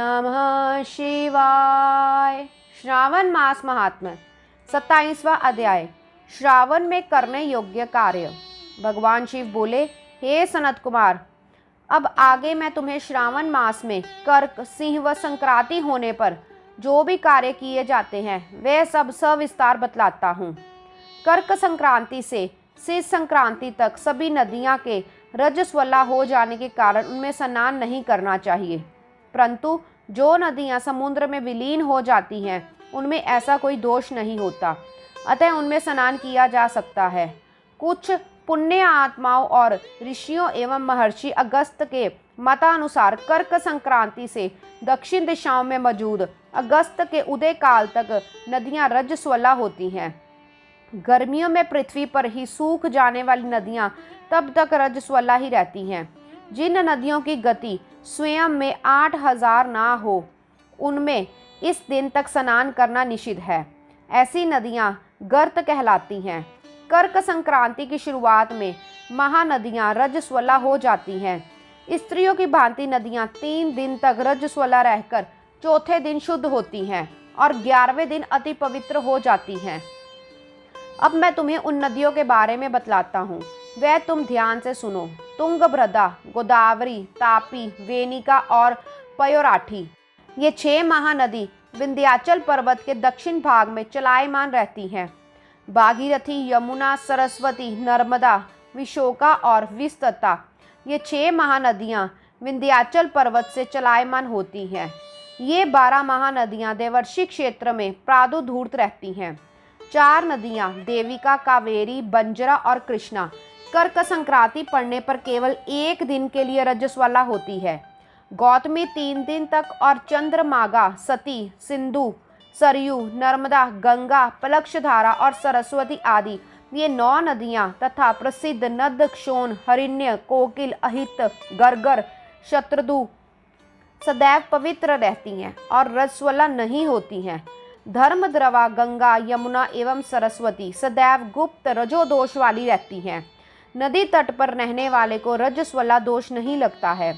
नमः शिवाय। श्रावण मास महात्म्य 27वां अध्याय। श्रावण में करने योग्य कार्य। भगवान शिव बोले, हे सनत कुमार, अब आगे मैं तुम्हें श्रावण मास में कर्क, सिंह व संक्रांति होने पर जो भी कार्य किए जाते हैं वे सब सविस्तार बतलाता हूँ। कर्क संक्रांति से सिंह संक्रांति तक सभी नदियाँ के रजस्वला हो जाने के कारण उनमें स्नान नहीं करना चाहिए, परंतु जो नदियाँ समुद्र में विलीन हो जाती हैं उनमें ऐसा कोई दोष नहीं होता, अतः उनमें स्नान किया जा सकता है। कुछ पुण्य आत्माओं और ऋषियों एवं महर्षि अगस्त के मतानुसार कर्क संक्रांति से दक्षिण दिशाओं में मौजूद अगस्त के उदय काल तक नदियां रजस्वला होती हैं। गर्मियों में पृथ्वी पर ही सूख जाने वाली नदियां तब तक रजस्वला ही रहती हैं। जिन नदियों की गति स्वयं में 8000 ना हो उनमें इस दिन तक स्नान करना निषिद्ध है। ऐसी नदियां गर्त कहलाती हैं। कर्क संक्रांति की शुरुआत में महानदियां रजस्वला हो जाती हैं। स्त्रियों की भांति नदियां 3 दिन तक रजस्वला रहकर चौथे दिन शुद्ध होती हैं और 11वें दिन अति पवित्र हो जाती हैं। अब मैं तुम्हें उन नदियों के बारे में बतलाता हूँ, वह तुम ध्यान से सुनो। तुंगभद्रा, गोदावरी, तापी, वेनिका और पयोराठी, ये 6 महानदी विंध्याचल पर्वत के दक्षिण भाग में चलायमान रहती हैं। भागीरथी, यमुना, सरस्वती, नर्मदा, विशोका और विस्तता, ये 6 महानदियाँ विंध्याचल पर्वत से चलायमान होती हैं। ये 12 महानदियाँ देवर्षि क्षेत्र में प्रादुर्धूर्त रहती हैं। 4 नदियाँ देविका, कावेरी, बंजरा और कृष्णा कर्क संक्रांति पड़ने पर केवल 1 दिन के लिए रजस्वला होती है। गौतमी 3 दिन तक और चंद्रमागा, सती, सिंधु, सरयू, नर्मदा, गंगा, पलक्षधारा और सरस्वती आदि ये 9 नदियाँ तथा प्रसिद्ध नद, क्षोण, हरिण्य, कोकिल, अहित, गर्गर, शत्रदु सदैव पवित्र रहती हैं और रजस्वला नहीं होती हैं। धर्मद्रवा, गंगा, यमुना एवं सरस्वती सदैव गुप्त रजोदोष वाली रहती हैं। नदी तट पर रहने वाले को रजस्वला दोष नहीं लगता है।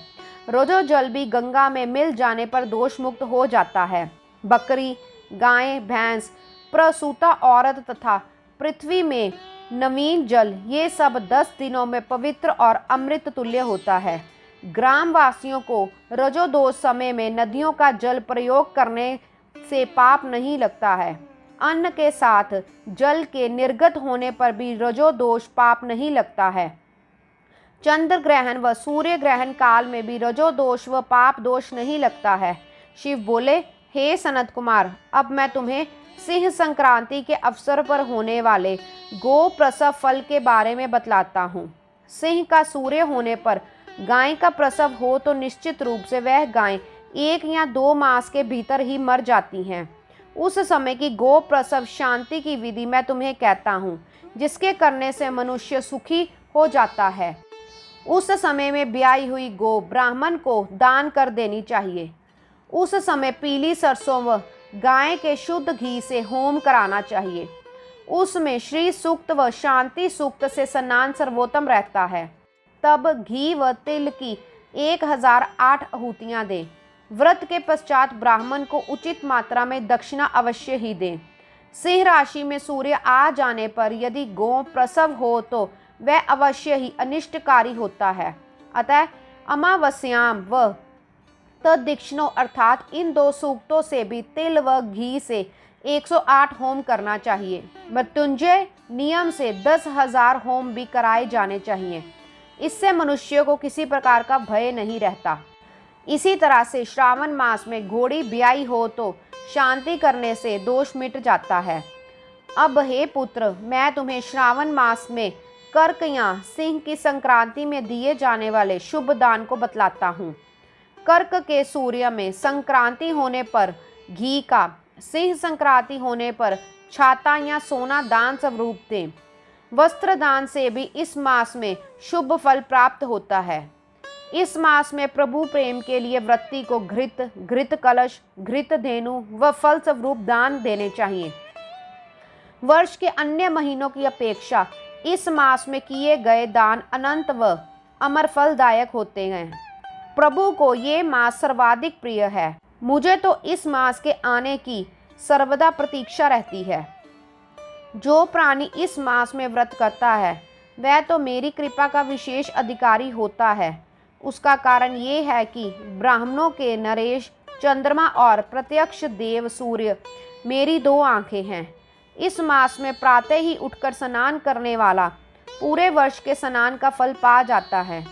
रजो जल भी गंगा में मिल जाने पर दोष मुक्त हो जाता है। बकरी, गाय, भैंस, प्रसूता औरत तथा पृथ्वी में नवीन जल ये सब 10 दिनों में पवित्र और अमृत तुल्य होता है। ग्रामवासियों को रजोदोष समय में नदियों का जल प्रयोग करने से पाप नहीं लगता है। अन्न के साथ जल के निर्गत होने पर भी रजोदोष पाप नहीं लगता है। चंद्र ग्रहण व सूर्य ग्रहण काल में भी रजोदोष व पाप दोष नहीं लगता है। शिव बोले, हे सनत कुमार, अब मैं तुम्हें सिंह संक्रांति के अवसर पर होने वाले गो प्रसव फल के बारे में बतलाता हूँ। सिंह का सूर्य होने पर गाय का प्रसव हो तो निश्चित रूप से वह गाय 1 या 2 मास के भीतर ही मर जाती हैं। उस समय की गो प्रसव शांति की विधि मैं तुम्हें कहता हूँ, जिसके करने से मनुष्य सुखी हो जाता है। उस समय में ब्याई हुई गो ब्राह्मण को दान कर देनी चाहिए। उस समय पीली सरसों व गाय के शुद्ध घी से होम कराना चाहिए। उसमें श्री सूक्त व शांति सूक्त से स्नान सर्वोत्तम रहता है। तब घी व तिल की 1008 आहूतियाँ दें। व्रत के पश्चात ब्राह्मण को उचित मात्रा में दक्षिणा अवश्य ही दें। सिंह राशि में सूर्य आ जाने पर यदि गो प्रसव हो तो वह अवश्य ही अनिष्टकारी होता है। अतः अमावस्याम व तदक्षिणों अर्थात इन 2 सूक्तों से भी तिल व घी से 108 होम करना चाहिए। मृत्युंजय नियम से 10,000 होम भी कराए जाने चाहिए। इससे मनुष्य को किसी प्रकार का भय नहीं रहता। इसी तरह से श्रावण मास में घोड़ी ब्याई हो तो शांति करने से दोष मिट जाता है। अब हे पुत्र, मैं तुम्हें श्रावण मास में कर्क या सिंह की संक्रांति में दिए जाने वाले शुभ दान को बतलाता हूँ। कर्क के सूर्य में संक्रांति होने पर घी का, सिंह संक्रांति होने पर छाता या सोना दान स्वरूप दें। वस्त्र दान से भी इस मास में शुभ फल प्राप्त होता है। इस मास में प्रभु प्रेम के लिए व्रती को घृत, घृत कलश, घृत धेनु व फल स्वरूप दान देने चाहिए। वर्ष के अन्य महीनों की अपेक्षा इस मास में किए गए दान अनंत व अमर फलदायक होते हैं। प्रभु को ये मास सर्वाधिक प्रिय है। मुझे तो इस मास के आने की सर्वदा प्रतीक्षा रहती है। जो प्राणी इस मास में व्रत करता है वह तो मेरी कृपा का विशेष अधिकारी होता है। उसका कारण ये है कि ब्राह्मणों के नरेश, चंद्रमा और प्रत्यक्ष देव सूर्य मेरी दो आंखें हैं। इस मास में प्रातः ही उठकर स्नान करने वाला पूरे वर्ष के स्नान का फल पा जाता है।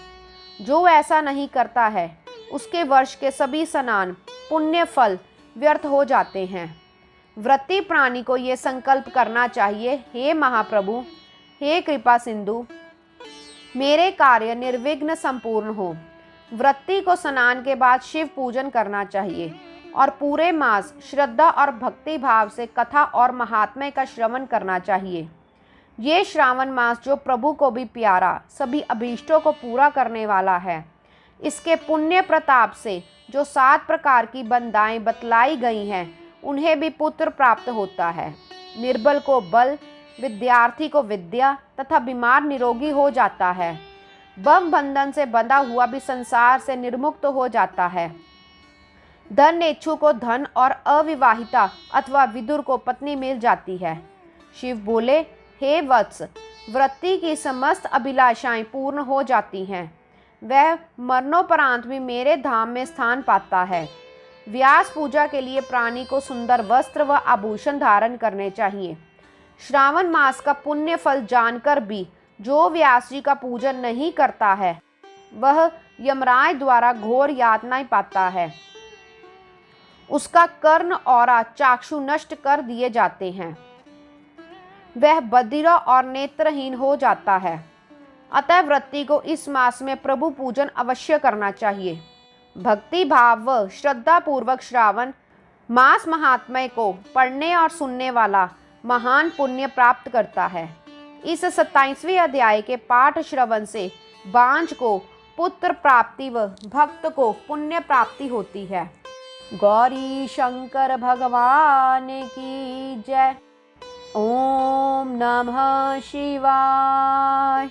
जो ऐसा नहीं करता है उसके वर्ष के सभी स्नान पुण्य फल व्यर्थ हो जाते हैं। व्रती प्राणी को ये संकल्प करना चाहिए, हे महाप्रभु, हे कृपा सिंधु, मेरे कार्य निर्विघ्न संपूर्ण हो। व्रती को स्नान के बाद शिव पूजन करना चाहिए और पूरे मास श्रद्धा और भक्ति भाव से कथा और महात्म्य का श्रवण करना चाहिए। ये श्रावण मास जो प्रभु को भी प्यारा, सभी अभीष्टों को पूरा करने वाला है, इसके पुण्य प्रताप से जो 7 प्रकार की बंदाएं बतलाई गई हैं उन्हें भी पुत्र प्राप्त होता है। निर्बल को बल, विद्यार्थी को विद्या तथा बीमार निरोगी हो जाता है। भव बंधन से बंधा हुआ भी संसार से निर्मुक्त हो जाता है। धन इच्छु को धन और अविवाहिता अथवा विदुर को पत्नी मिल जाती है। शिव बोले, हे वत्स, व्रती की समस्त अभिलाषाएं पूर्ण हो जाती हैं। वह मरणोपरांत भी मेरे धाम में स्थान पाता है। व्यास पूजा के लिए प्राणी को सुंदर वस्त्र व आभूषण धारण करने चाहिए। श्रावण मास का पुण्य फल जानकर भी जो व्यास जी का पूजन नहीं करता है वह यमराज द्वारा घोर यातनाएं पाता है। उसका कर्ण और चाक्षु नष्ट कर दिए जाते हैं। वह बधिर और नेत्रहीन हो जाता है। अतः व्रती को इस मास में प्रभु पूजन अवश्य करना चाहिए। भक्ति भाव व श्रद्धा पूर्वक श्रावण मास महात्म्य को पढ़ने और सुनने वाला महान पुण्य प्राप्त करता है। इस 27वें अध्याय के पाठ श्रवण से बांझ को पुत्र प्राप्ति व भक्त को पुण्य प्राप्ति होती है। गौरी शंकर भगवान की जय। ओम नमः शिवाय।